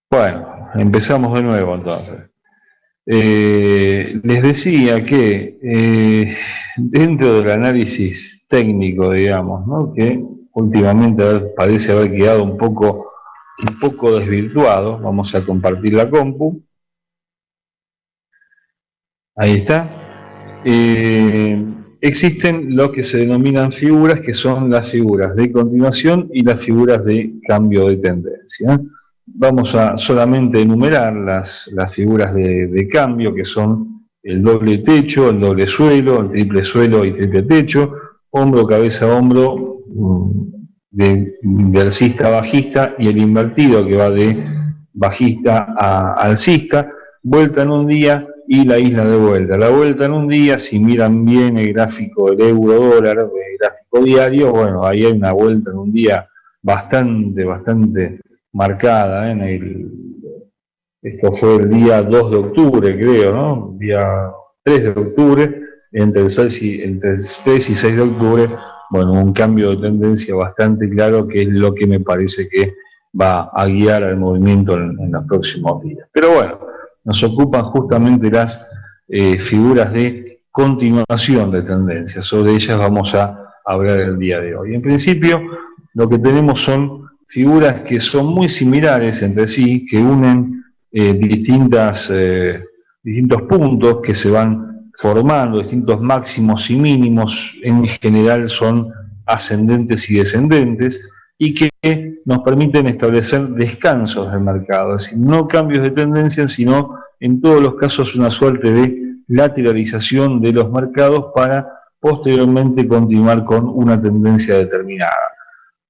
Bueno, empezamos de nuevo entonces. Les decía que dentro del análisis técnico, digamos, ¿no? Que últimamente parece haber quedado un poco desvirtuado, vamos a compartir la compu, ahí está. Existen lo que se denominan figuras, que son las figuras de continuación y las figuras de cambio de tendencia. Vamos a solamente enumerar las figuras de cambio, que son el doble techo, el doble suelo, el triple suelo y triple techo, hombro, cabeza, hombro, de alcista a bajista, y el invertido, que va de bajista a alcista, vuelta en un día y la isla de vuelta. La vuelta en un día, si miran bien el gráfico del euro-dólar, el gráfico diario, bueno, ahí hay una vuelta en un día bastante marcada, esto fue el día 2 de octubre, creo, ¿no? Día 3 de octubre, entre el 3 y 6 de octubre, bueno, un cambio de tendencia bastante claro, que es lo que me parece que va a guiar al movimiento en los próximos días. Pero bueno, nos ocupan justamente las figuras de continuación de tendencias. Sobre ellas vamos a hablar el día de hoy. En principio, lo que tenemos son figuras que son muy similares entre sí, que unen distintos puntos que se van formando, distintos máximos y mínimos, en general son ascendentes y descendentes, y que nos permiten establecer descansos del mercado, es decir, no cambios de tendencia, sino en todos los casos una suerte de lateralización de los mercados para posteriormente continuar con una tendencia determinada.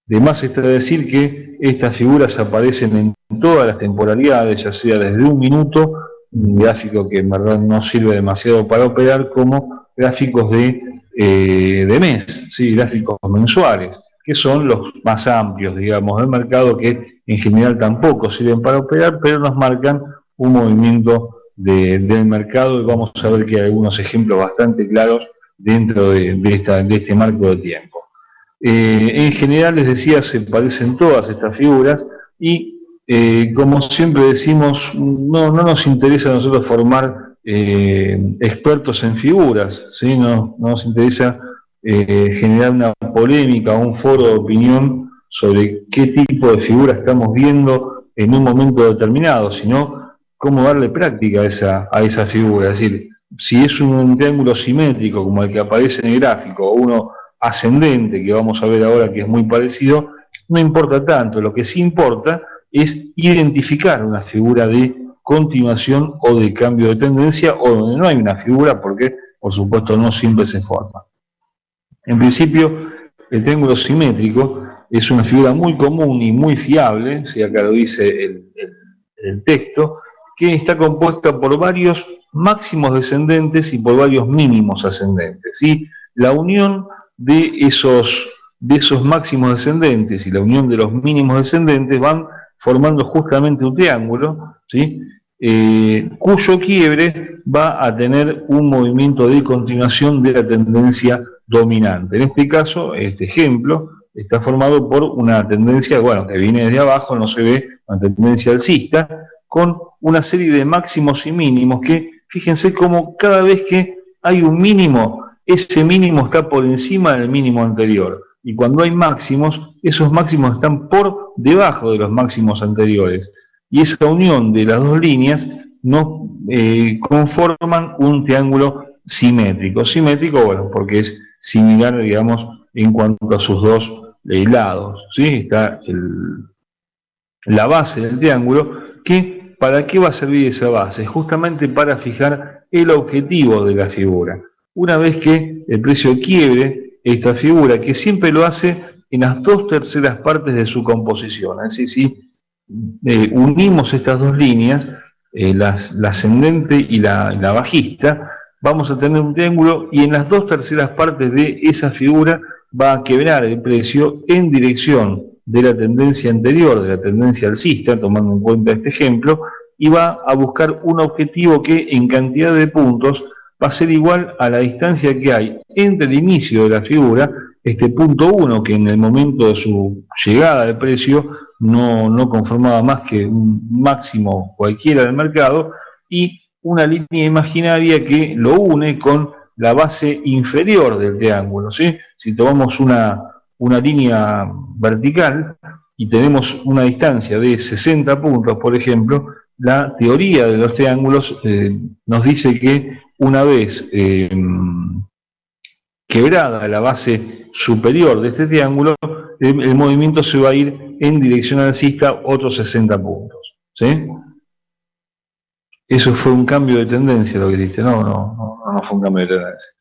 De más está decir que estas figuras aparecen en todas las temporalidades, ya sea desde un minuto, un gráfico que en verdad no sirve demasiado para operar, como gráficos de mes, ¿sí? Gráficos mensuales, que son los más amplios, digamos, del mercado, que en general tampoco sirven para operar, pero nos marcan un movimiento del mercado, y vamos a ver que hay algunos ejemplos bastante claros dentro de este marco de tiempo. En general, les decía, se parecen todas estas figuras y, como siempre decimos, no nos interesa a nosotros formar expertos en figuras, ¿sí? No nos interesa generar una polémica o un foro de opinión sobre qué tipo de figura estamos viendo en un momento determinado, sino cómo darle práctica a esa figura. Es decir, si es un triángulo simétrico como el que aparece en el gráfico, o uno ascendente, que vamos a ver ahora que es muy parecido, no importa tanto. Lo que sí importa es identificar una figura de continuación o de cambio de tendencia, o donde no hay una figura, porque por supuesto no siempre se forma. En principio, el triángulo simétrico es una figura muy común y muy fiable, si acá lo dice el texto, que está compuesta por varios máximos descendentes y por varios mínimos ascendentes. Y la unión de esos máximos descendentes y la unión de los mínimos descendentes van formando justamente un triángulo, ¿sí? Cuyo quiebre va a tener un movimiento de continuación de la tendencia dominante. En este caso, este ejemplo está formado por una tendencia, bueno, que viene desde abajo, no se ve, una tendencia alcista, con una serie de máximos y mínimos que, fíjense cómo cada vez que hay un mínimo, ese mínimo está por encima del mínimo anterior. Y cuando hay máximos, esos máximos están por debajo de los máximos anteriores. Y esa unión de las dos líneas nos conforman un triángulo simétrico. Simétrico, bueno, porque es similar, digamos, en cuanto a sus dos lados, ¿sí? Está la base del triángulo, que ¿para qué va a servir esa base? Justamente para fijar el objetivo de la figura. Una vez que el precio quiebre esta figura, que siempre lo hace en las 2/3 partes de su composición, es decir, si unimos estas dos líneas, la ascendente y la bajista, vamos a tener un triángulo, y en las 2/3 partes de esa figura va a quebrar el precio en dirección de la tendencia anterior, de la tendencia alcista, tomando en cuenta este ejemplo, y va a buscar un objetivo que en cantidad de puntos va a ser igual a la distancia que hay entre el inicio de la figura, este punto 1, que en el momento de su llegada al precio no conformaba más que un máximo cualquiera del mercado, y una línea imaginaria que lo une con la base inferior del triángulo, ¿sí? Si tomamos una línea vertical y tenemos una distancia de 60 puntos, por ejemplo, la teoría de los triángulos nos dice que una vez quebrada la base superior de este triángulo, el movimiento se va a ir en dirección alcista otros 60 puntos, ¿sí? Eso fue un cambio de tendencia lo que hiciste, no fue un cambio de tendencia.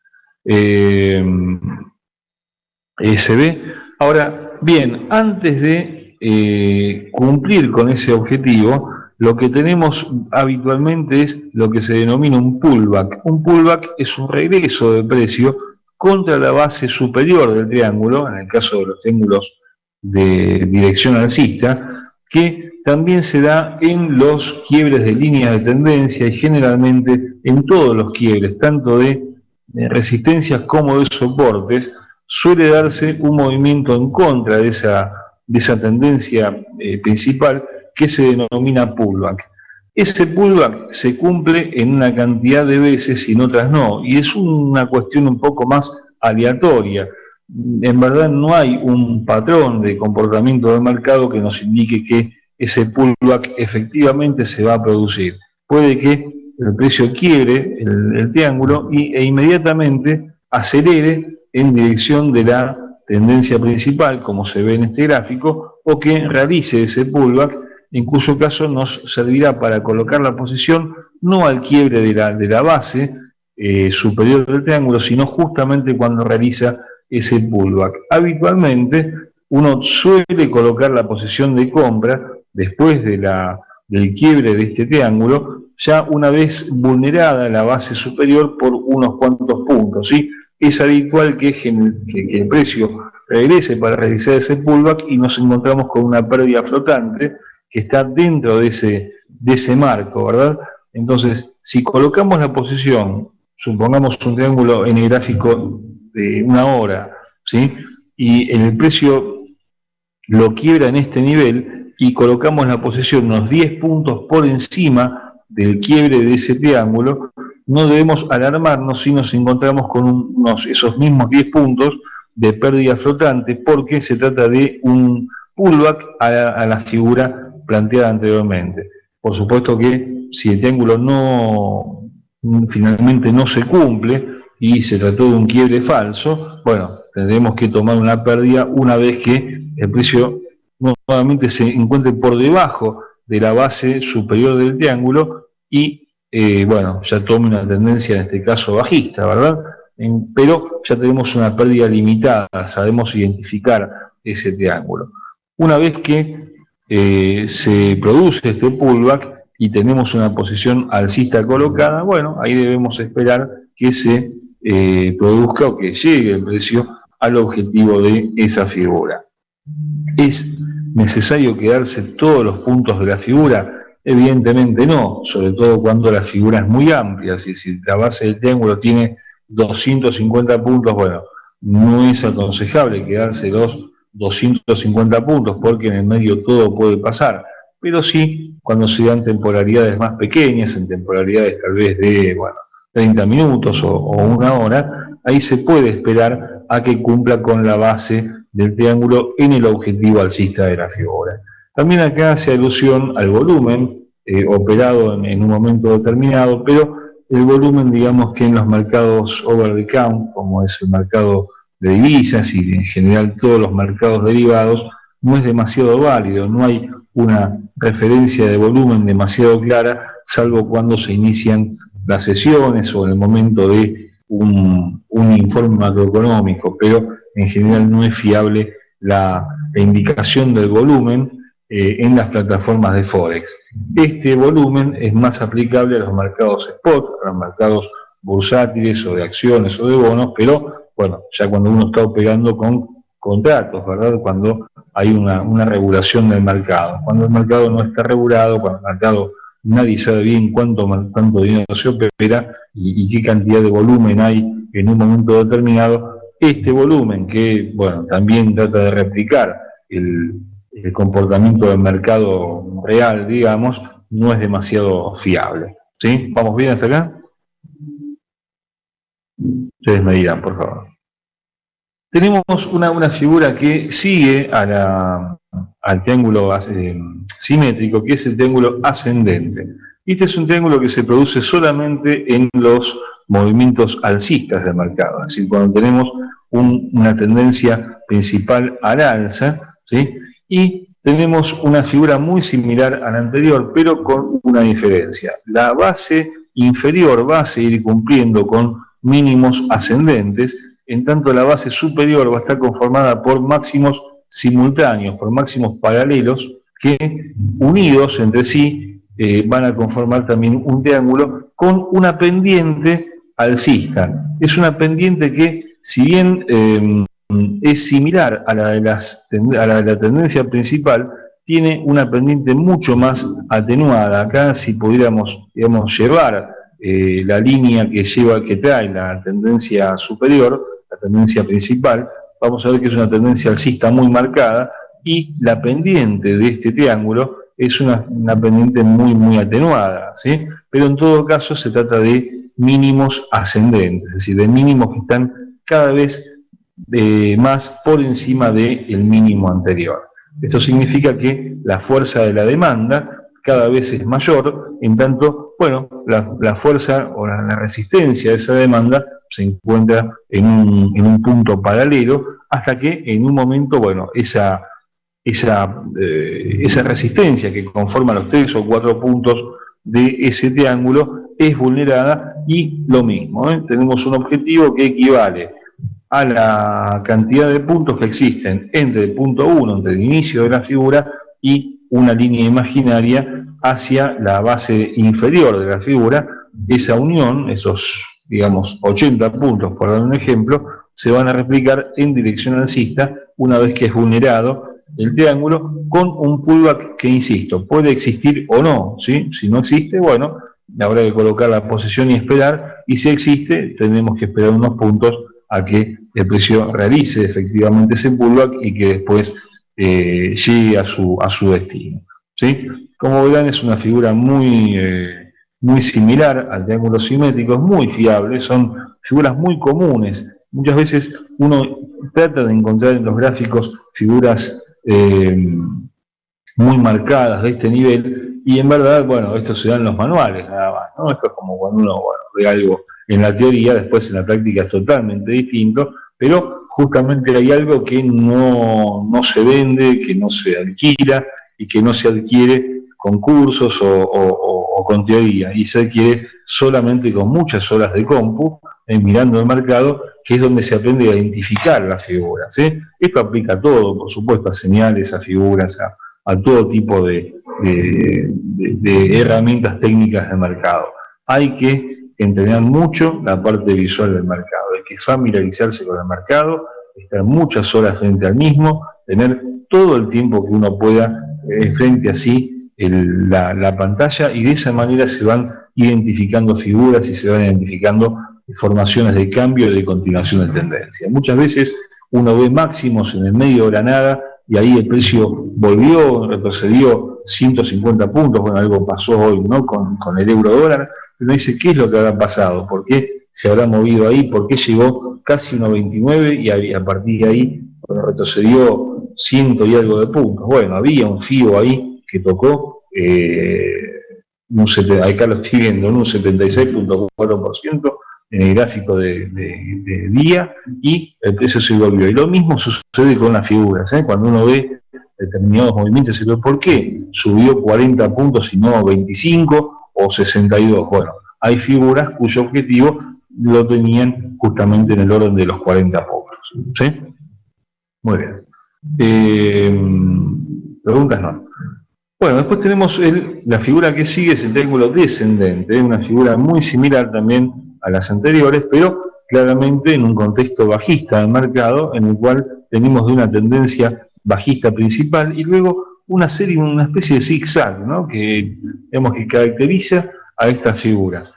Se ve. Ahora, bien, antes de cumplir con ese objetivo, lo que tenemos habitualmente es lo que se denomina un pullback. Un pullback es un regreso de precio contra la base superior del triángulo, en el caso de los triángulos de dirección alcista, que también se da en los quiebres de líneas de tendencia y generalmente en todos los quiebres, tanto de resistencias como de soportes, suele darse un movimiento en contra de esa tendencia principal que se denomina pullback. Ese pullback se cumple en una cantidad de veces y en otras no, y es una cuestión un poco más aleatoria. En verdad no hay un patrón de comportamiento del mercado que nos indique que ese pullback efectivamente se va a producir. Puede que el precio quiebre el triángulo e inmediatamente acelere en dirección de la tendencia principal, como se ve en este gráfico, o que realice ese pullback, en cuyo caso nos servirá para colocar la posición no al quiebre de la base superior del triángulo, sino justamente cuando realiza ese pullback. Habitualmente uno suele colocar la posición de compra después del quiebre de este triángulo, ya una vez vulnerada la base superior por unos cuantos puntos, ¿sí? Es habitual que el precio regrese para realizar ese pullback y nos encontramos con una pérdida flotante que está dentro de ese marco, ¿verdad? Entonces, si colocamos la posición, supongamos un triángulo en el gráfico de una hora, ¿sí? Y el precio lo quiebra en este nivel y colocamos la posición unos 10 puntos por encima del quiebre de ese triángulo, no debemos alarmarnos si nos encontramos con esos mismos 10 puntos de pérdida flotante, porque se trata de un pullback a la figura planteada anteriormente. Por supuesto que si el triángulo finalmente no se cumple y se trató de un quiebre falso, bueno, tendremos que tomar una pérdida una vez que el precio nuevamente se encuentre por debajo de la base superior del triángulo y bueno, ya tome una tendencia en este caso bajista, ¿verdad? Pero ya tenemos una pérdida limitada, sabemos identificar ese triángulo. Una vez que se produce este pullback y tenemos una posición alcista colocada, bueno, ahí debemos esperar que se produzca o que llegue el precio al objetivo de esa figura. ¿Es necesario quedarse todos los puntos de la figura? Evidentemente no, sobre todo cuando la figura es muy amplia. Si la base del triángulo tiene 250 puntos, bueno, no es aconsejable quedarse los 250 puntos porque en el medio todo puede pasar, pero sí cuando se dan temporalidades más pequeñas, en temporalidades tal vez de, bueno, 30 minutos o una hora, ahí se puede esperar a que cumpla con la base del triángulo en el objetivo alcista de la figura. También acá hace alusión al volumen operado en un momento determinado, pero el volumen, digamos que en los mercados over the count, como es el mercado de divisas y en general todos los mercados derivados, no es demasiado válido, no hay una referencia de volumen demasiado clara, salvo cuando se inician las sesiones o en el momento de un informe macroeconómico, pero en general no es fiable la indicación del volumen en las plataformas de Forex. Este volumen es más aplicable a los mercados spot, a los mercados bursátiles o de acciones o de bonos, pero bueno, ya cuando uno está operando con contratos, ¿verdad? Cuando hay una regulación del mercado. Cuando el mercado no está regulado, cuando el mercado nadie sabe bien cuánto dinero se opera y qué cantidad de volumen hay en un momento determinado, este volumen que, bueno, también trata de replicar el comportamiento del mercado real, digamos, no es demasiado fiable. ¿Sí? ¿Vamos bien hasta acá? Ustedes me dirán, por favor. Tenemos una figura que sigue al triángulo simétrico, que es el triángulo ascendente. Este es un triángulo que se produce solamente en los movimientos alcistas del mercado, es decir, cuando tenemos una tendencia principal al alza, ¿sí? Y tenemos una figura muy similar a la anterior, pero con una diferencia. La base inferior va a seguir cumpliendo con mínimos ascendentes, en tanto la base superior va a estar conformada por máximos simultáneos, por máximos paralelos, que unidos entre sí van a conformar también un triángulo con una pendiente alcista. Es una pendiente que, si bien es similar a la de la tendencia principal, tiene una pendiente mucho más atenuada. Acá, si pudiéramos, digamos, llevar la línea que trae la tendencia superior, la tendencia principal, vamos a ver que es una tendencia alcista muy marcada, y la pendiente de este triángulo es una pendiente muy atenuada, ¿sí? Pero en todo caso se trata de mínimos ascendentes, es decir, de mínimos que están cada vez más por encima del mínimo anterior. Esto significa que la fuerza de la demanda cada vez es mayor, en tanto, bueno, la fuerza o la resistencia de esa demanda se encuentra en un punto paralelo, hasta que en un momento, bueno, esa resistencia que conforma los 3 o 4 puntos de ese triángulo es vulnerada, y lo mismo, tenemos un objetivo que equivale a la cantidad de puntos que existen entre el punto 1, entre el inicio de la figura, y una línea imaginaria hacia la base inferior de la figura. Esa unión, esos, digamos, 80 puntos, por dar un ejemplo, se van a replicar en dirección alcista una vez que es vulnerado el triángulo, con un pullback que, insisto, puede existir o no, ¿sí? Si no existe, bueno, habrá que colocar la posición y esperar, y si existe, tendremos que esperar unos puntos a que el precio realice efectivamente ese pullback y que después llegue a su destino, ¿sí? Como verán, es una figura muy similar al triángulo simétrico, es muy fiable, son figuras muy comunes. Muchas veces uno trata de encontrar en los gráficos figuras muy marcadas de este nivel, y en verdad, bueno, esto se da en los manuales nada más, ¿no? Esto es como cuando uno, bueno, ve algo en la teoría, después en la práctica es totalmente distinto, pero justamente hay algo que no se vende, que no se alquila y que no se adquiere con cursos o con teoría, y se adquiere solamente con muchas horas de compu, mirando el mercado, que es donde se aprende a identificar las figuras, ¿sí? Esto aplica a todo, por supuesto, a señales, a figuras, a todo tipo de herramientas técnicas de mercado. Hay que entrenar mucho la parte visual del mercado, hay que familiarizarse con el mercado, estar muchas horas frente al mismo, tener todo el tiempo que uno pueda frente a sí la pantalla, y de esa manera se van identificando figuras y se van identificando formaciones de cambio y de continuación de tendencia. Muchas veces uno ve máximos en el medio de la nada, y ahí el precio volvió, retrocedió 150 puntos, bueno, algo pasó hoy, ¿no?, con el euro dólar. Uno dice, ¿qué es lo que habrá pasado? ¿Por qué se habrá movido ahí? ¿Por qué llegó casi 1.29 y a partir de ahí retrocedió 100 y algo de puntos? Bueno, había un FIBO ahí que tocó, acá lo estoy viendo, un 76.4% en el gráfico de día, y el precio se volvió. Y lo mismo sucede con las figuras, ¿eh? Cuando uno ve determinados movimientos, ¿por qué subió 40 puntos y no 25 o 62? Bueno, hay figuras cuyo objetivo lo tenían justamente en el orden de los 40 puntos, ¿sí? Muy bien. Preguntas no. Bueno, después tenemos la figura que sigue, es el triángulo descendente, una figura muy similar también a las anteriores, pero claramente en un contexto bajista del mercado, en el cual venimos de una tendencia bajista principal y luego una especie de zigzag, ¿no?, que, digamos, que caracteriza a estas figuras.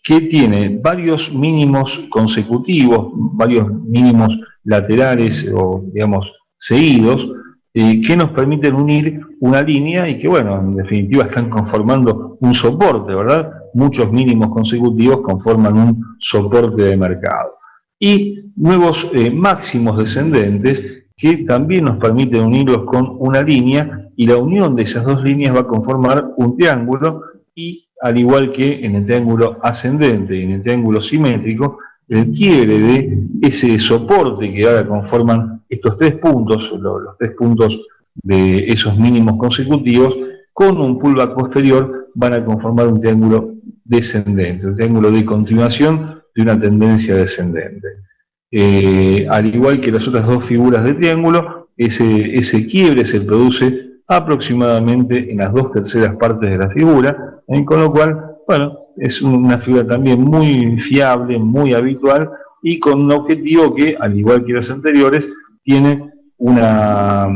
que tiene varios mínimos consecutivos, varios mínimos laterales o, digamos, seguidos, que nos permiten unir una línea y que, bueno, en definitiva están conformando un soporte, ¿verdad? Muchos mínimos consecutivos conforman un soporte de mercado. Y nuevos máximos descendentes que también nos permiten unirlos con una línea, y la unión de esas dos líneas va a conformar un triángulo, y al igual que en el triángulo ascendente y en el triángulo simétrico, el quiebre de ese soporte que ahora conforman estos tres puntos, los 3 puntos de esos mínimos consecutivos, con un pullback posterior van a conformar un triángulo descendente, un triángulo de continuación de una tendencia descendente. Al igual que las otras dos figuras de triángulo, ese quiebre se produce aproximadamente en las 2/3 partes de la figura, con lo cual, bueno, es una figura también muy fiable, muy habitual, y con un objetivo que, al igual que las anteriores, tiene una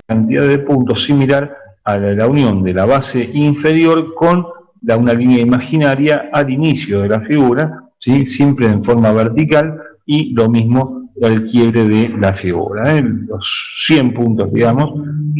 cantidad de puntos similar a la unión de la base inferior con una línea imaginaria al inicio de la figura, ¿sí? Siempre en forma vertical, y lo mismo al quiebre de la figura, los 100 puntos, digamos,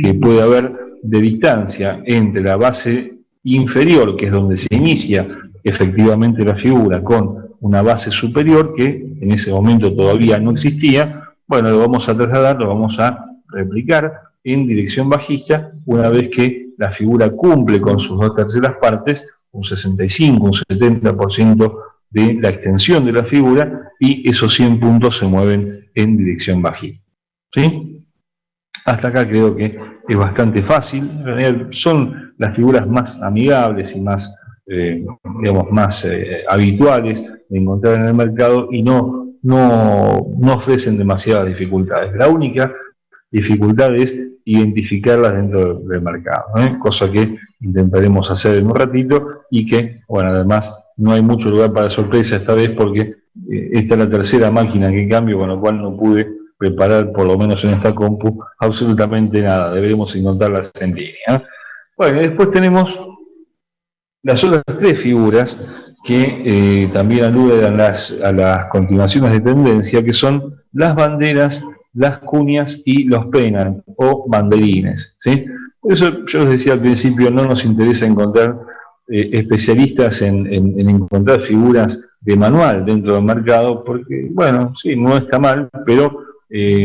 que puede haber de distancia entre la base inferior, que es donde se inicia efectivamente la figura, con una base superior que en ese momento todavía no existía. Bueno, lo vamos a trasladar, lo vamos a replicar en dirección bajista una vez que la figura cumple con sus 2/3 partes, un 65, un 70% de la extensión de la figura, y esos 100 puntos se mueven en dirección bajista. ¿Sí? Hasta acá creo que es bastante fácil. En realidad son las figuras más amigables y más, digamos, más habituales de encontrar en el mercado, y no ofrecen demasiadas dificultades. La única dificultad es identificarlas dentro del mercado, cosa que intentaremos hacer en un ratito, y que, bueno, además no hay mucho lugar para sorpresa esta vez, porque esta es la tercera máquina que cambio, con lo cual no pude preparar, por lo menos en esta compu, absolutamente nada. Deberemos encontrarlas en línea. Bueno, después tenemos las otras tres figuras que también aluden a las continuaciones de tendencia, que son las banderas, las cuñas y los pennant o banderines, ¿sí? Por eso yo les decía al principio, no nos interesa encontrar especialistas en encontrar figuras de manual dentro del mercado, porque, bueno, sí, no está mal, pero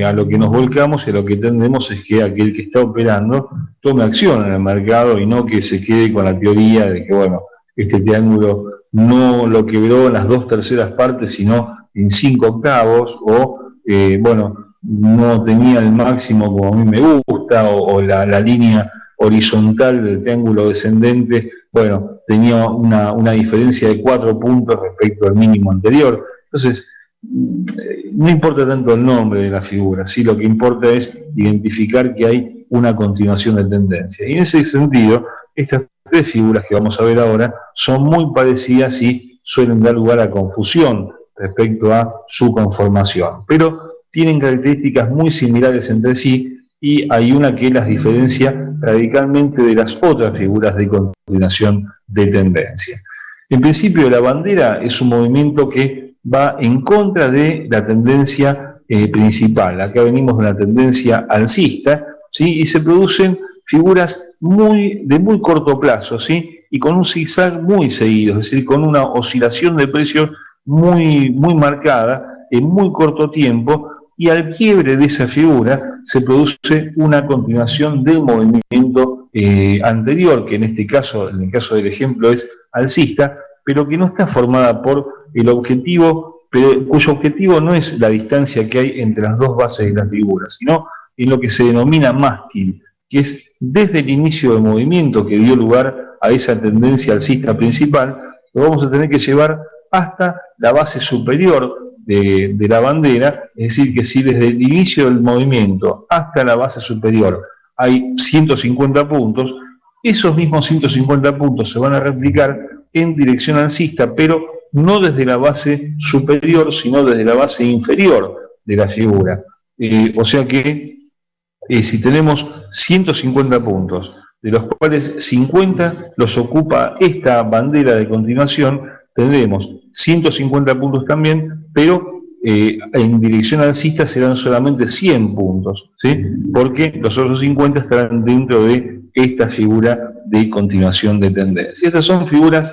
a lo que nos volcamos y a lo que tendemos es que aquel que está operando tome acción en el mercado, y no que se quede con la teoría de que, bueno, este triángulo no lo quebró en las 2/3 partes, sino en 5/8, o, bueno, no tenía el máximo como a mí me gusta, o la línea horizontal del triángulo descendente, bueno, tenía una diferencia de 4 puntos respecto al mínimo anterior. Entonces, no importa tanto el nombre de la figura, ¿sí? Lo que importa es identificar que hay una continuación de tendencia. Y en ese sentido, estas tres figuras que vamos a ver ahora son muy parecidas y suelen dar lugar a confusión respecto a su conformación, pero tienen características muy similares entre sí, y hay una que las diferencia radicalmente de las otras figuras de continuación de tendencia. En principio, la bandera es un movimiento que va en contra de la tendencia principal. Acá venimos de una tendencia alcista, ¿sí? Y se producen figuras de muy corto plazo, ¿sí? Y con un zigzag muy seguido, es decir, con una oscilación de precios muy marcada en muy corto tiempo, y al quiebre de esa figura se produce una continuación del movimiento anterior, que en este caso, en el caso del ejemplo, es alcista, pero que no está formada por el objetivo, cuyo objetivo no es la distancia que hay entre las dos bases de la figura, sino en lo que se denomina mástil, que es desde el inicio del movimiento que dio lugar a esa tendencia alcista principal, lo vamos a tener que llevar hasta la base superior de la bandera. Es decir, que si desde el inicio del movimiento hasta la base superior hay 150 puntos, esos mismos 150 puntos se van a replicar en dirección alcista, pero no desde la base superior, sino desde la base inferior de la figura. O sea que si tenemos 150 puntos, de los cuales 50 los ocupa esta bandera de continuación, tendremos 150 puntos también, pero en dirección alcista serán solamente 100 puntos, ¿sí? Porque los otros 50 estarán dentro de esta figura de continuación de tendencia. Estas son figuras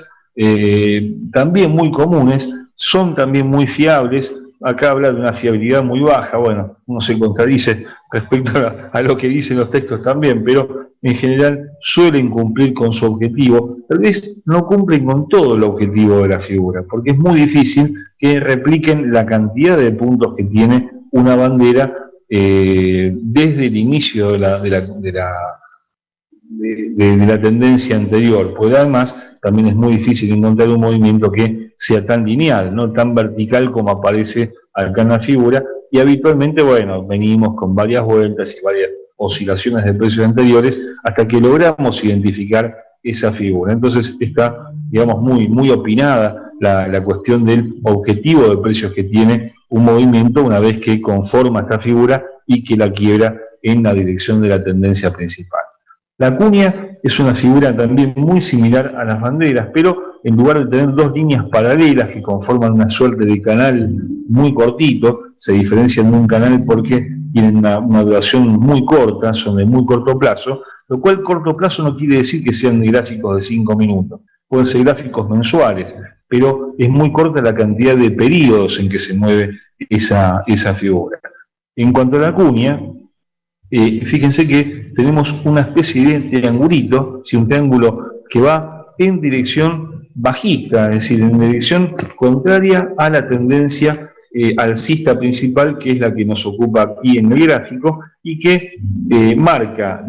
también muy comunes, son también muy fiables. Acá habla de una fiabilidad muy baja, bueno, uno se contradice respecto a lo que dicen los textos también, pero en general suelen cumplir con su objetivo. Tal vez no cumplen con todo el objetivo de la figura, porque es muy difícil que repliquen la cantidad de puntos que tiene una bandera desde el inicio de la tendencia anterior, porque además también es muy difícil encontrar un movimiento que sea tan lineal, no tan vertical como aparece acá en la figura, y habitualmente, bueno, venimos con varias vueltas y varias oscilaciones de precios anteriores hasta que logramos identificar esa figura. Entonces está, digamos, muy opinada la cuestión del objetivo de precios que tiene un movimiento una vez que conforma esta figura y que la quiebra en la dirección de la tendencia principal. La cuña es una figura también muy similar a las banderas, pero en lugar de tener dos líneas paralelas que conforman una suerte de canal muy cortito, se diferencian de un canal porque tienen una duración muy corta, son de muy corto plazo, lo cual corto plazo no quiere decir que sean de gráficos de 5 minutos, pueden ser gráficos mensuales, pero es muy corta la cantidad de periodos en que se mueve esa figura. En cuanto a la cuña, fíjense que tenemos una especie de triangulito, un triángulo que va en dirección bajista, es decir, en dirección contraria a la tendencia alcista principal, que es la que nos ocupa aquí en el gráfico, y que marca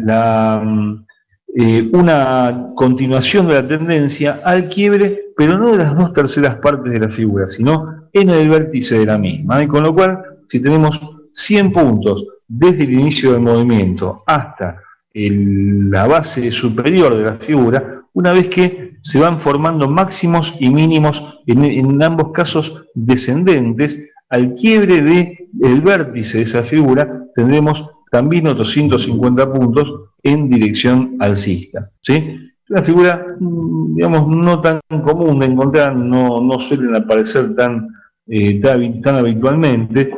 una continuación de la tendencia al quiebre, pero no de las 2/3 partes de la figura, sino en el vértice de la misma. Y con lo cual, si tenemos 100 puntos desde el inicio del movimiento hasta la base superior de la figura, una vez que se van formando máximos y mínimos, en ambos casos descendentes, al quiebre del vértice de esa figura tendremos también otros 150 puntos en dirección alcista, ¿sí? Una figura, digamos, no tan común de encontrar, no suelen aparecer tan habitualmente,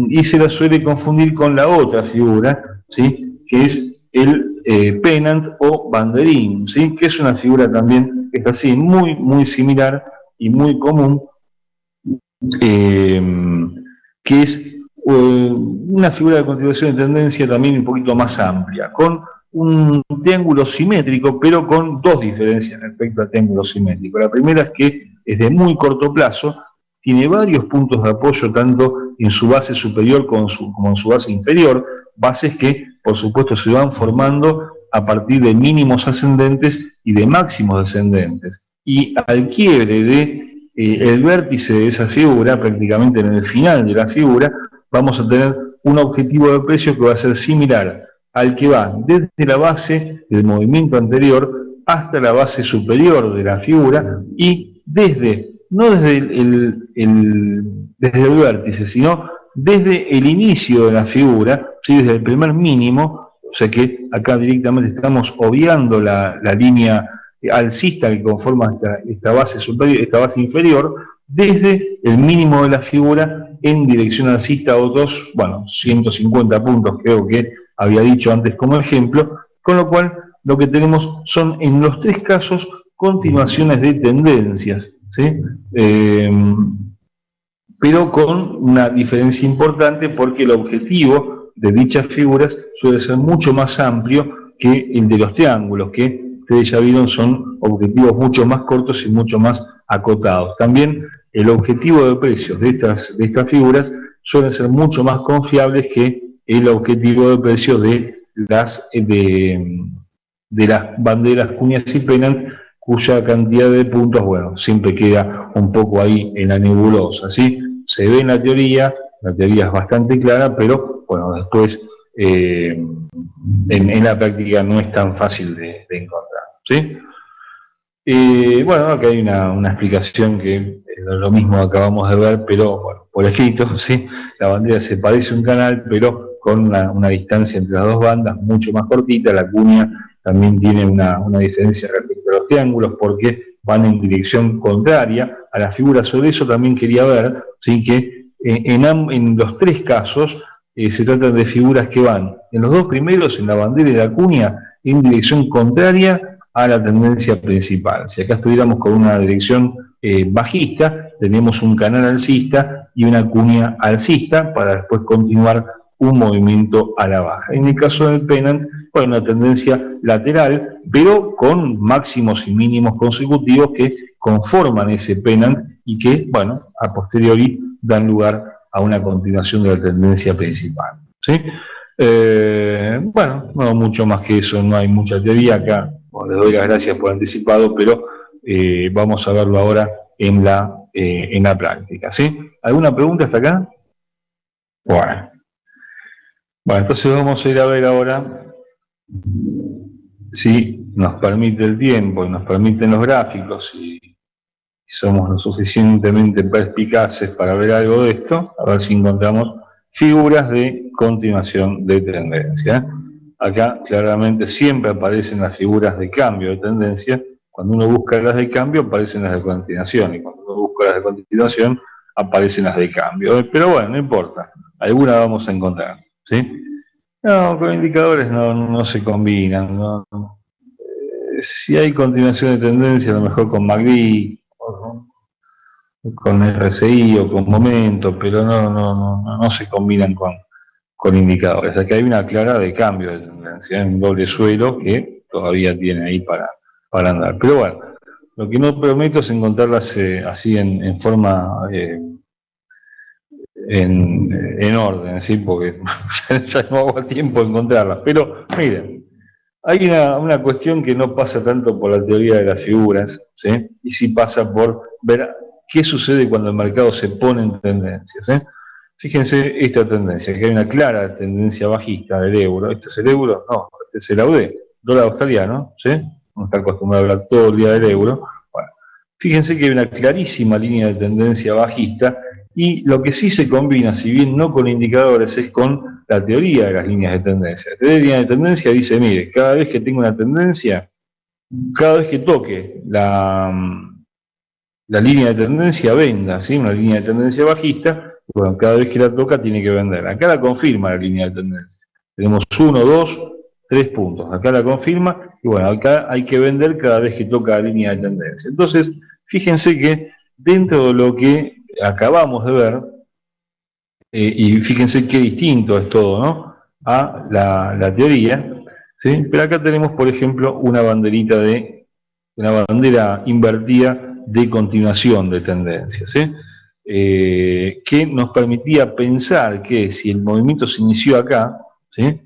y se la suele confundir con la otra figura, ¿sí? Que es el pennant o banderín, ¿sí? Que es una figura también, es así, muy similar y muy común, que es una figura de continuación de tendencia también un poquito más amplia, con un triángulo simétrico, pero con dos diferencias respecto al triángulo simétrico. La primera es que es de muy corto plazo, tiene varios puntos de apoyo tanto en su base superior como en su base inferior, bases que por supuesto se van formando a partir de mínimos ascendentes y de máximos descendentes. Y al quiebre de el vértice de esa figura, prácticamente en el final de la figura, vamos a tener un objetivo de precio que va a ser similar al que va desde la base del movimiento anterior hasta la base superior de la figura y no desde el vértice, sino desde el inicio de la figura, ¿sí? Desde el primer mínimo, o sea que acá directamente estamos obviando la línea alcista que conforma esta base superior, esta base inferior, desde el mínimo de la figura en dirección alcista, otros, bueno, 150 puntos creo que había dicho antes como ejemplo, con lo cual lo que tenemos son en los tres casos continuaciones de tendencias, ¿sí? Pero con una diferencia importante porque el objetivo de dichas figuras suele ser mucho más amplio que el de los triángulos, que ustedes ya vieron son objetivos mucho más cortos y mucho más acotados. También el objetivo de precios de estas figuras suelen ser mucho más confiables que el objetivo de precios de las banderas cuñas y pennant, cuya cantidad de puntos, bueno, siempre queda un poco ahí en la nebulosa, ¿sí? Se ve en la teoría es bastante clara, pero bueno, después en la práctica no es tan fácil de encontrar, ¿sí? Bueno, acá hay una explicación que es lo mismo que acabamos de ver, pero bueno, por escrito, ¿sí? La bandera se parece a un canal, pero con una distancia entre las dos bandas mucho más cortita. La cuña también tiene una diferencia respecto a los triángulos porque van en dirección contraria, a la figura. Sobre eso también quería ver, ¿sí? Que en los tres casos se tratan de figuras que van, en los dos primeros, en la bandera y la cuña, en dirección contraria a la tendencia principal. Si acá estuviéramos con una dirección bajista, tenemos un canal alcista y una cuña alcista para después continuar un movimiento a la baja. En el caso del pennant, bueno, una tendencia lateral, pero con máximos y mínimos consecutivos que conforman ese pennant y que, bueno, a posteriori dan lugar a una continuación de la tendencia principal, ¿sí? Bueno, no mucho más que eso, no hay mucha teoría acá. Bueno, les doy las gracias por anticipado, pero vamos a verlo ahora en la práctica, ¿sí? ¿Alguna pregunta hasta acá? Bueno, entonces vamos a ir a ver ahora si nos permite el tiempo y nos permiten los gráficos y somos lo suficientemente perspicaces para ver algo de esto, a ver si encontramos figuras de continuación de tendencia. Acá claramente siempre aparecen las figuras de cambio de tendencia. Cuando uno busca las de cambio aparecen las de continuación, y cuando uno busca las de continuación aparecen las de cambio. Pero bueno, no importa, alguna vamos a encontrar, ¿sí? No, con indicadores no se combinan, ¿no? Si hay continuación de tendencia, a lo mejor con MACD, con RSI o con momento, pero no se combinan con indicadores. Aquí hay una clara de cambio de tendencia, un doble suelo que todavía tiene ahí para andar. Pero bueno, lo que no prometo es encontrarlas así en forma, en orden, ¿sí? Porque ya no hago tiempo de encontrarlas. Pero miren, hay una cuestión que no pasa tanto por la teoría de las figuras, ¿sí? Y sí pasa por ver qué sucede cuando el mercado se pone en tendencias, ¿sí? Fíjense esta tendencia, que hay una clara tendencia bajista del euro. ¿Este es el euro? No, este es el AUD, dólar australiano, ¿sí? Uno está acostumbrado a hablar todo el día del euro. Bueno, fíjense que hay una clarísima línea de tendencia bajista, y lo que sí se combina, si bien no con indicadores, es con la teoría de las líneas de tendencia. La teoría de líneas de tendencia dice, mire, cada vez que tengo una tendencia, cada vez que toque la línea de tendencia, venda, ¿sí? Una línea de tendencia bajista, bueno, cada vez que la toca tiene que vender. Acá la confirma la línea de tendencia. Tenemos 1, 2, 3 puntos. Acá la confirma, y bueno, acá hay que vender cada vez que toca la línea de tendencia. Entonces, fíjense que dentro de lo que acabamos de ver, y fíjense qué distinto es todo, ¿no? A la teoría, ¿sí? Pero acá tenemos, por ejemplo, una bandera invertida de continuación de tendencia, ¿sí? Que nos permitía pensar que si el movimiento se inició acá, ¿sí?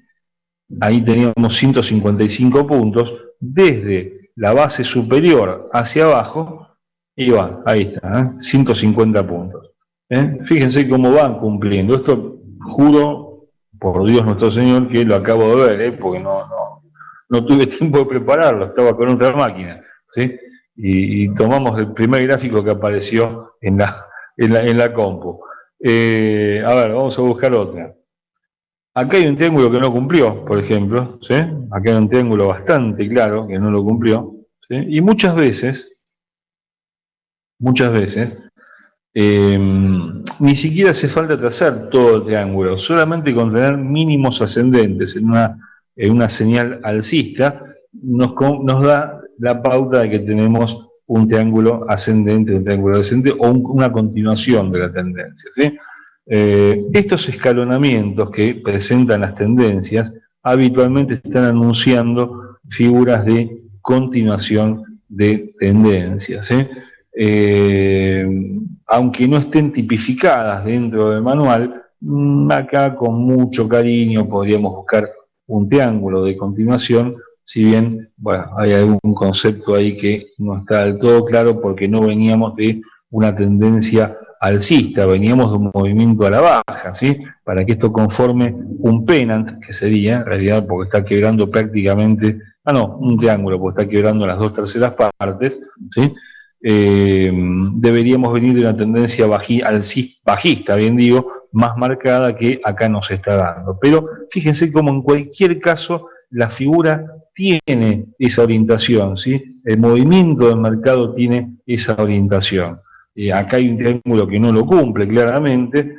Ahí teníamos 155 puntos, desde la base superior hacia abajo, y va, ahí está, 150 puntos. Fíjense cómo van cumpliendo. Esto juro por Dios nuestro Señor que lo acabo de ver, porque no tuve tiempo de prepararlo, estaba con otra máquina, ¿sí? Y tomamos el primer gráfico que apareció en la compu. A ver, vamos a buscar otra. Acá hay un triángulo que no cumplió, por ejemplo, ¿sí? Acá hay un triángulo bastante claro que no lo cumplió, ¿sí? Y muchas veces, ni siquiera hace falta trazar todo el triángulo, solamente con tener mínimos ascendentes en una señal alcista nos da la pauta de que tenemos un triángulo ascendente, un triángulo descendente o una continuación de la tendencia, ¿sí? Estos escalonamientos que presentan las tendencias habitualmente están anunciando figuras de continuación de tendencias, ¿sí? Aunque no estén tipificadas dentro del manual, acá con mucho cariño podríamos buscar un triángulo de continuación, si bien, bueno, hay algún concepto ahí que no está del todo claro porque no veníamos de una tendencia alcista, veníamos de un movimiento a la baja, ¿sí? Para que esto conforme un pennant, que sería, en realidad, porque está quebrando prácticamente, un triángulo, porque está quebrando las 2/3 partes, ¿sí? Deberíamos venir de una tendencia bajista, bien digo, más marcada que acá nos está dando. Pero fíjense cómo en cualquier caso la figura tiene esa orientación, ¿sí? El movimiento del mercado tiene esa orientación. Acá hay un triángulo que no lo cumple claramente.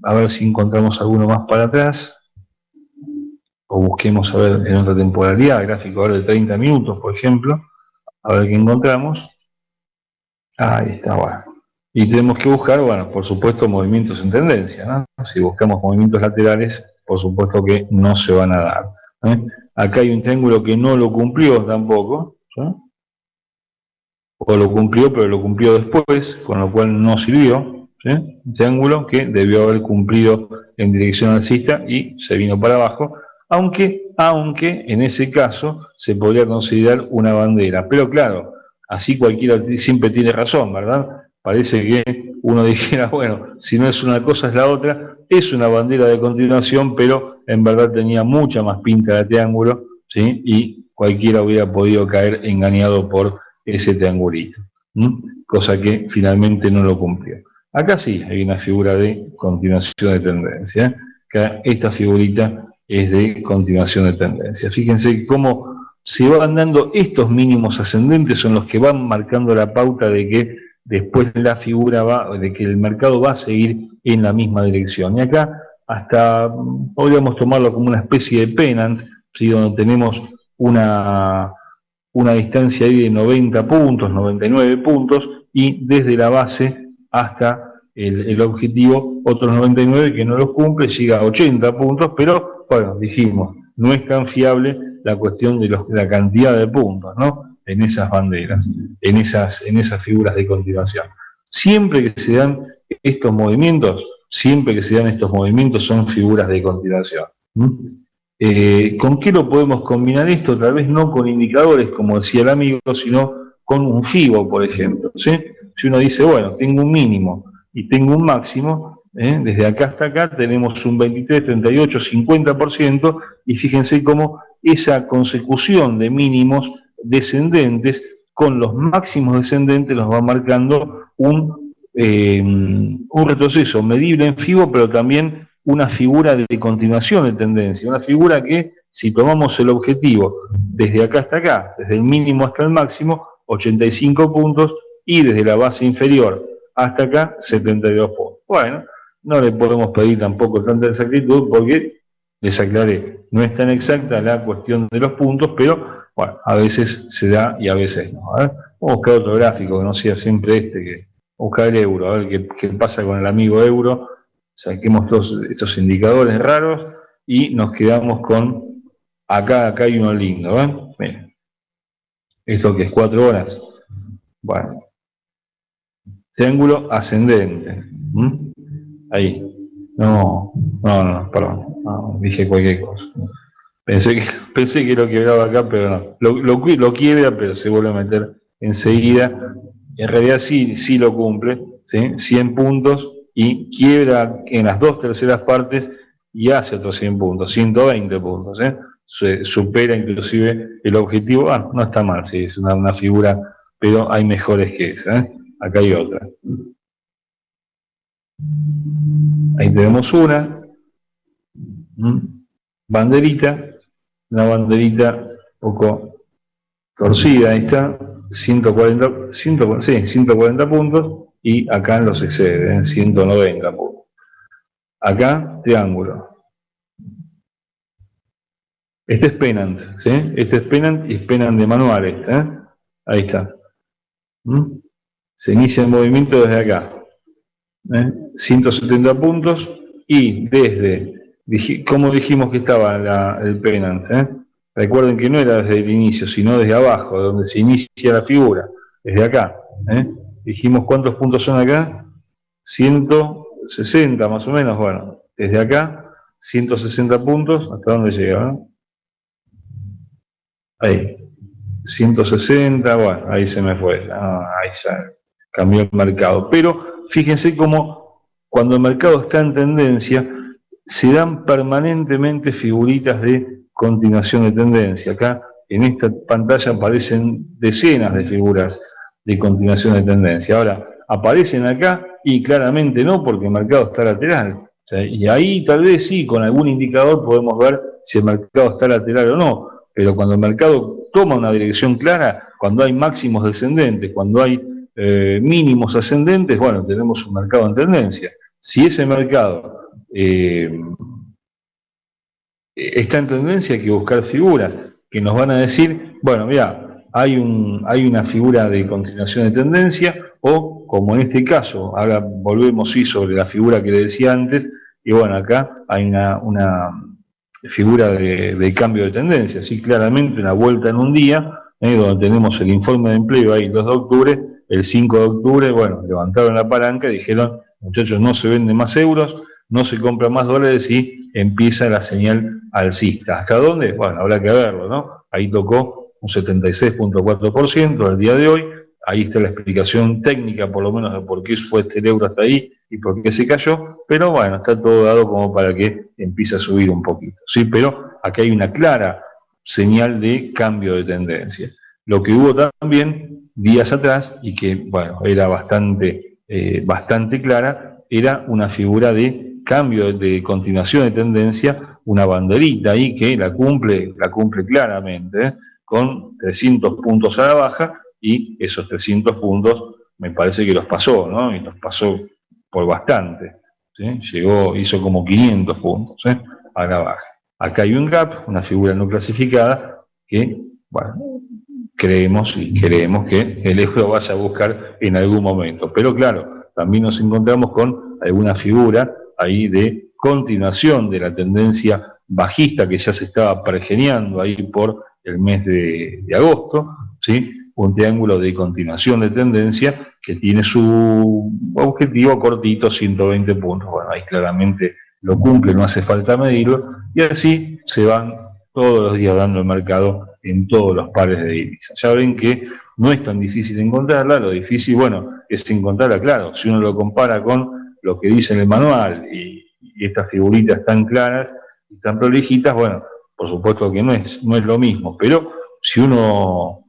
A ver si encontramos alguno más para atrás. O busquemos a ver en otra temporalidad, gráfico ahora de 30 minutos, por ejemplo. A ver qué encontramos. Ahí está, bueno. Y tenemos que buscar, bueno, por supuesto, movimientos en tendencia, ¿no? Si buscamos movimientos laterales, por supuesto que no se van a dar, ¿eh? Acá hay un triángulo que no lo cumplió tampoco, ¿sí? O lo cumplió, pero lo cumplió después, con lo cual no sirvió, ¿sí? Un triángulo que debió haber cumplido en dirección alcista y se vino para abajo, aunque en ese caso se podría considerar una bandera. Pero claro, así cualquiera siempre tiene razón, ¿verdad? Parece que uno dijera, bueno, si no es una cosa es la otra, es una bandera de continuación, pero en verdad tenía mucha más pinta de triángulo, ¿sí? Y cualquiera hubiera podido caer engañado por ese triangulito, cosa que finalmente no lo cumplió. Acá sí hay una figura de continuación de tendencia, ¿eh? Acá esta figurita es de continuación de tendencia. Fíjense cómo se van dando estos mínimos ascendentes, son los que van marcando la pauta de que después la figura va, de que el mercado va a seguir en la misma dirección. Y acá hasta podríamos tomarlo como una especie de pennant, ¿sí? Donde tenemos una distancia ahí de 90 puntos, 99 puntos, y desde la base hasta el objetivo, otros 99 que no los cumple, llega a 80 puntos, pero bueno, dijimos, no es tan fiable la cuestión de la cantidad de puntos, ¿no? En esas banderas, en esas figuras de continuación. Siempre que se dan estos movimientos, son figuras de continuación. ¿Con qué lo podemos combinar esto? Tal vez no con indicadores, como decía el amigo, sino con un FIBO, por ejemplo, ¿sí? Si uno dice, bueno, tengo un mínimo y tengo un máximo, desde acá hasta acá tenemos un 23, 38, 50%, y fíjense cómo esa consecución de mínimos descendentes con los máximos descendentes nos va marcando un retroceso medible en FIBO, pero también una figura de continuación de tendencia, una figura que, si tomamos el objetivo desde acá hasta acá, desde el mínimo hasta el máximo, 85 puntos, y desde la base inferior hasta acá, 72 puntos. Bueno, no le podemos pedir tampoco tanta exactitud porque, les aclaré, no es tan exacta la cuestión de los puntos, pero bueno, a veces se da y a veces no. Vamos a buscar otro gráfico que no sea siempre que buscar el euro, a ver qué pasa con el amigo euro. Saquemos todos estos indicadores raros y nos quedamos con, acá hay uno lindo, Miren, esto que es 4 horas, bueno, triángulo ascendente, ahí, no, perdón, no, dije cualquier cosa, pensé que lo quebraba acá, pero no, lo quiebra, pero se vuelve a meter enseguida. En realidad sí lo cumple, ¿sí? 100 puntos, y quiebra en las 2/3 partes y hace otros 100 puntos, 120 puntos, Se supera inclusive el objetivo. No está mal, sí, es una figura, pero hay mejores que esa, Acá hay otra. Ahí tenemos una banderita, una banderita un poco torcida, ahí está, 140 puntos, y acá los excede, 190 puntos. Acá, triángulo. Este es pennant, ¿sí? Este es pennant y es pennant de manual, Ahí está. Se inicia el movimiento desde acá. 170 puntos, y desde, ¿cómo dijimos que estaba el pennant? Recuerden que no era desde el inicio, sino desde abajo, donde se inicia la figura, desde acá. Dijimos cuántos puntos son acá, 160 más o menos. Bueno, desde acá, 160 puntos, ¿hasta dónde llega? Ahí, 160, bueno, ahí se me fue, ahí ya cambió el mercado. Pero fíjense cómo cuando el mercado está en tendencia, se dan permanentemente figuritas de continuación de tendencia. Acá en esta pantalla aparecen decenas de figuras de continuación de tendencia. Ahora, aparecen acá y claramente no, porque el mercado está lateral. O sea, y ahí tal vez sí, con algún indicador podemos ver si el mercado está lateral o no. Pero cuando el mercado toma una dirección clara, cuando hay máximos descendentes, cuando hay mínimos ascendentes, bueno, tenemos un mercado en tendencia. Si ese mercado está en tendencia, hay que buscar figuras que nos van a decir, bueno, mira, hay una figura de continuación de tendencia, o como en este caso, ahora volvemos sobre la figura que le decía antes, y bueno, acá hay una figura de cambio de tendencia, sí, claramente una vuelta en un día, donde tenemos el informe de empleo ahí el 2 de octubre, el 5 de octubre, bueno, levantaron la palanca y dijeron, muchachos, no se venden más euros, no se compran más dólares y empieza la señal alcista. ¿Hasta dónde? Bueno, habrá que verlo, ¿no? Ahí tocó un 76.4% al día de hoy, ahí está la explicación técnica, por lo menos, de por qué fue el euro hasta ahí y por qué se cayó, pero bueno, está todo dado como para que empiece a subir un poquito, ¿sí? Pero acá hay una clara señal de cambio de tendencia. Lo que hubo también días atrás, y que, bueno, era bastante clara, era una figura de cambio de continuación de tendencia, una banderita ahí que la cumple claramente, con 300 puntos a la baja, y esos 300 puntos me parece que los pasó, ¿no? Y los pasó por bastante, ¿sí? Hizo como 500 puntos, a la baja. Acá hay un gap, una figura no clasificada, que, bueno, creemos y queremos que el euro vaya a buscar en algún momento. Pero claro, también nos encontramos con alguna figura ahí de continuación de la tendencia bajista que ya se estaba pergeñando ahí por el mes de agosto, ¿sí? Un triángulo de continuación de tendencia que tiene su objetivo cortito, 120 puntos. Bueno, ahí claramente lo cumple, no hace falta medirlo, y así se van todos los días dando el mercado en todos los pares de divisas. Ya ven que no es tan difícil encontrarla, lo difícil, bueno, es encontrarla, claro, si uno lo compara con lo que dice en el manual y estas figuritas tan claras y tan prolijitas, bueno, por supuesto que no es lo mismo, pero si uno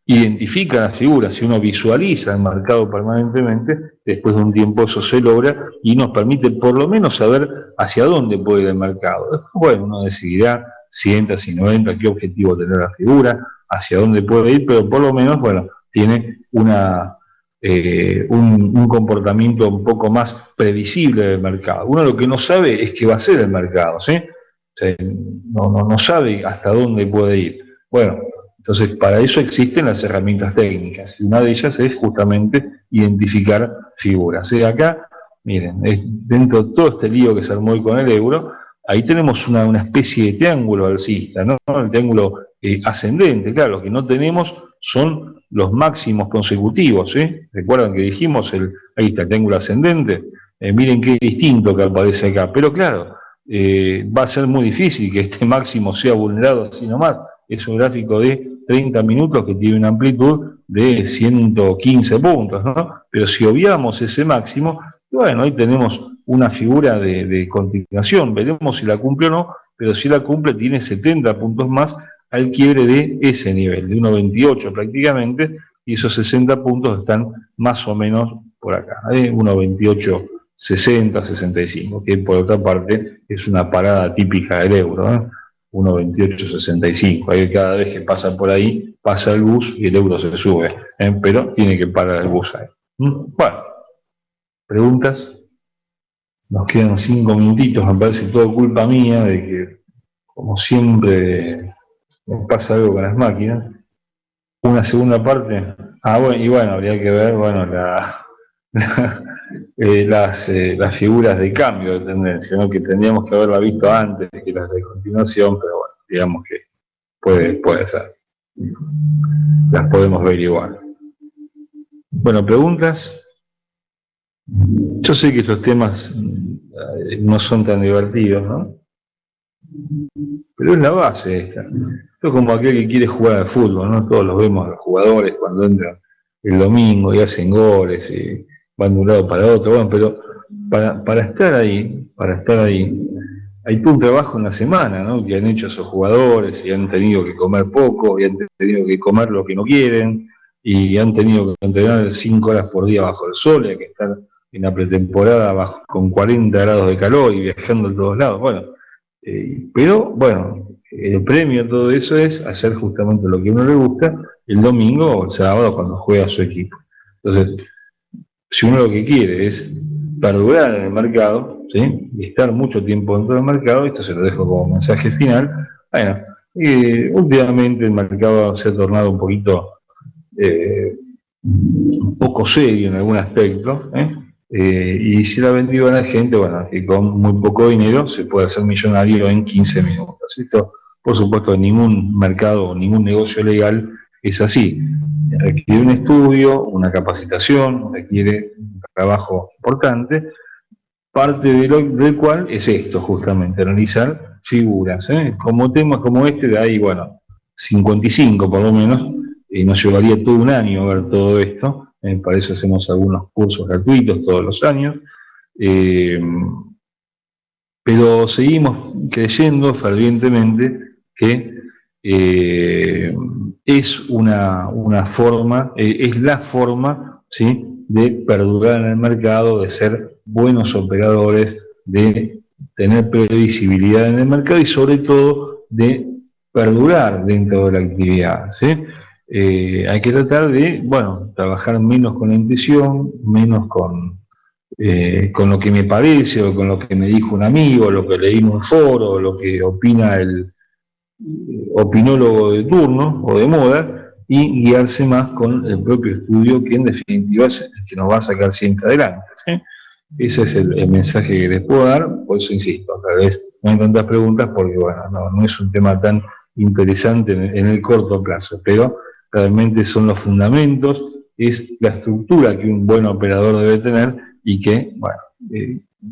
identifica las figuras, si uno visualiza el mercado permanentemente, después de un tiempo eso se logra y nos permite por lo menos saber hacia dónde puede ir el mercado. Después, bueno, uno decidirá si entra, si no entra, qué objetivo tener la figura, hacia dónde puede ir, pero por lo menos, bueno, tiene un comportamiento un poco más previsible del mercado. Uno lo que no sabe es qué va a hacer el mercado, ¿sí? O sea, no sabe hasta dónde puede ir. Bueno, entonces para eso existen las herramientas técnicas, y una de ellas es justamente identificar figuras. Acá, miren, dentro de todo este lío que se armó hoy con el euro, ahí tenemos una especie de triángulo alcista, ¿no? El triángulo ascendente. Claro, lo que no tenemos son los máximos consecutivos, ¿sí? ¿Recuerdan que dijimos ahí está el triángulo ascendente? Miren qué distinto que aparece acá, pero claro, va a ser muy difícil que este máximo sea vulnerado así nomás. Es un gráfico de 30 minutos que tiene una amplitud de 115 puntos, ¿no? Pero si obviamos ese máximo, bueno, ahí tenemos una figura de continuación, veremos si la cumple o no, pero si la cumple tiene 70 puntos más al quiebre de ese nivel, de 1.28 prácticamente, y esos 60 puntos están más o menos por acá, 1.28, 60, 65, que por otra parte es una parada típica del euro, 1.2865, ahí cada vez que pasa por ahí, pasa el bus y el euro se sube, pero tiene que parar el bus ahí. Bueno, preguntas. Nos quedan 5 minutitos, me parece todo culpa mía de que, como siempre, me pasa algo con las máquinas. Una segunda parte, bueno, y bueno, habría que ver, bueno, las figuras de cambio de tendencia, ¿no? Que tendríamos que haberla visto antes que las de continuación, pero bueno, digamos que puede ser. Las podemos ver igual. Bueno, preguntas. Yo sé que estos temas no son tan divertidos, ¿no? Pero es la base esta. Esto es como aquel que quiere jugar al fútbol, ¿no? Todos los vemos a los jugadores cuando entran el domingo y hacen goles y van de un lado para otro. Bueno, pero para estar ahí, hay todo un trabajo en la semana, ¿no? Que han hecho esos jugadores y han tenido que comer poco y han tenido que comer lo que no quieren y han tenido que entrenar 5 horas por día bajo el sol y hay que estar en la pretemporada con 40 grados de calor y viajando a todos lados. Bueno, pero bueno, el premio a todo eso es hacer justamente lo que a uno le gusta el domingo o el sábado cuando juega su equipo. Entonces, si uno lo que quiere es perdurar en el mercado, ¿sí? Y estar mucho tiempo dentro del mercado, esto se lo dejo como mensaje final. Bueno, últimamente el mercado se ha tornado un poco serio en algún aspecto, y si la vendido a la gente, bueno, que con muy poco dinero se puede hacer millonario en 15 minutos. Esto, por supuesto, en ningún mercado o ningún negocio legal es así. Requiere un estudio, una capacitación, requiere un trabajo importante, parte del cual es esto, justamente, analizar figuras. Como temas como este, de ahí, bueno, 55 por lo menos, nos llevaría todo un año ver todo esto. Para eso hacemos algunos cursos gratuitos todos los años. Pero seguimos creyendo fervientemente que es una forma, es la forma, ¿sí?, de perdurar en el mercado, de ser buenos operadores, de tener previsibilidad en el mercado y sobre todo de perdurar dentro de la actividad, ¿sí? Hay que tratar de, bueno, trabajar menos con la intuición, menos con lo que me parece, o con lo que me dijo un amigo, lo que leí en un foro, o lo que opina el opinólogo de turno o de moda, y guiarse más con el propio estudio, que en definitiva es el que nos va a sacar siempre adelante, ¿sí? Ese es el mensaje que les puedo dar. Por eso insisto, tal vez no hay tantas preguntas porque, bueno, no es un tema tan interesante en el corto plazo, pero realmente son los fundamentos, es la estructura que un buen operador debe tener y que, bueno,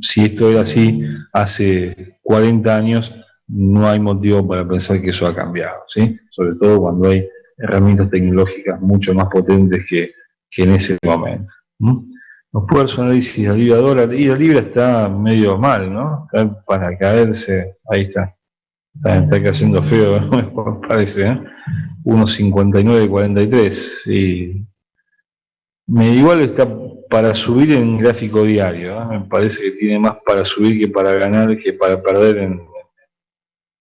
si esto era así hace 40 años, no hay motivo para pensar que eso ha cambiado, ¿sí? Sobre todo cuando hay herramientas tecnológicas mucho más potentes que en ese momento. Los puertos análisis de la libra dólar, y la libra está medio mal, ¿no? Está para caerse, ahí está cayendo feo, ¿no? Parece, ¿eh? 1.5943, y igual está para subir en gráfico diario, ¿eh? Me parece que tiene más para subir que para ganar, que para perder en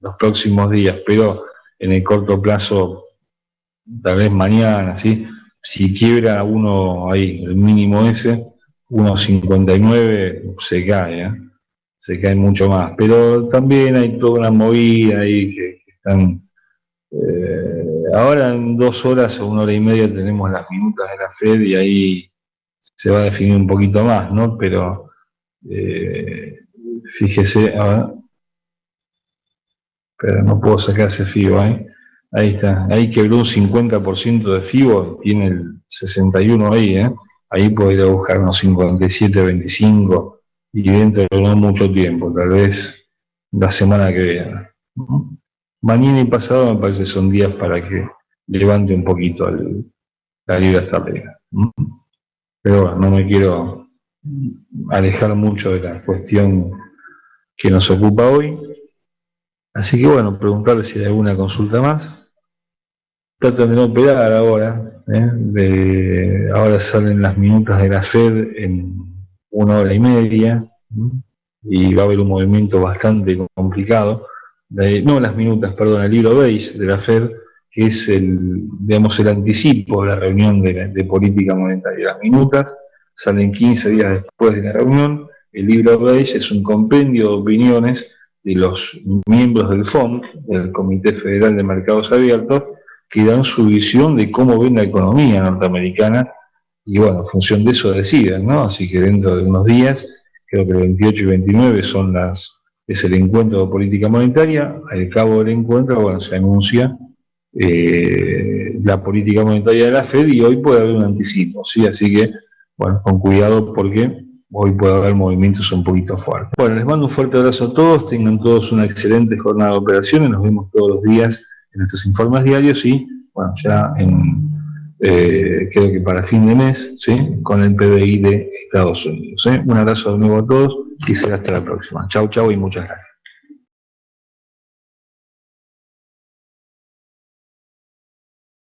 los próximos días, pero en el corto plazo, tal vez mañana, ¿sí? Si quiebra uno ahí, el mínimo ese, 1.59, se cae, ¿eh? Se cae mucho más. Pero también hay toda una movida ahí que están... ahora en 2 horas o 1 hora y media tenemos las minutas de la Fed y ahí se va a definir un poquito más, ¿no? Pero fíjese, a ver, pero no puedo sacar ese FIBO, ¿eh? Ahí está, ahí quebró un 50% de FIBO, tiene el 61 ahí, ¿eh? Ahí podría buscar unos 57.25 y dentro de no mucho tiempo, tal vez la semana que viene. Mañana y pasado me parece son días para que levante un poquito la libra esterlina. Pero bueno, no me quiero alejar mucho de la cuestión que nos ocupa hoy. Así que bueno, preguntarle si hay alguna consulta más. Tratan de no operar ahora, ahora salen las minutas de la Fed en 1 hora y media, y va a haber un movimiento bastante complicado. No las minutas, perdón, el libro beige de la Fed, que es digamos, el anticipo de la reunión de política monetaria. Las minutas salen 15 días después de la reunión. El libro beige es un compendio de opiniones de los miembros del FOMC, del Comité Federal de Mercados Abiertos, que dan su visión de cómo ven la economía norteamericana, y bueno, en función de eso deciden, ¿no? Así que dentro de unos días, creo que el 28 y 29 es el encuentro de política monetaria. Al cabo del encuentro, bueno, se anuncia la política monetaria de la Fed, y hoy puede haber un anticipo, ¿sí? Así que, bueno, con cuidado porque hoy puede haber movimientos un poquito fuertes. Bueno, les mando un fuerte abrazo a todos, tengan todos una excelente jornada de operaciones, nos vemos todos los días en estos informes diarios y, bueno, ya creo que para fin de mes, ¿sí?, con el PBI de Estados Unidos. Un abrazo de nuevo a todos y será hasta la próxima. Chau, chau y muchas gracias.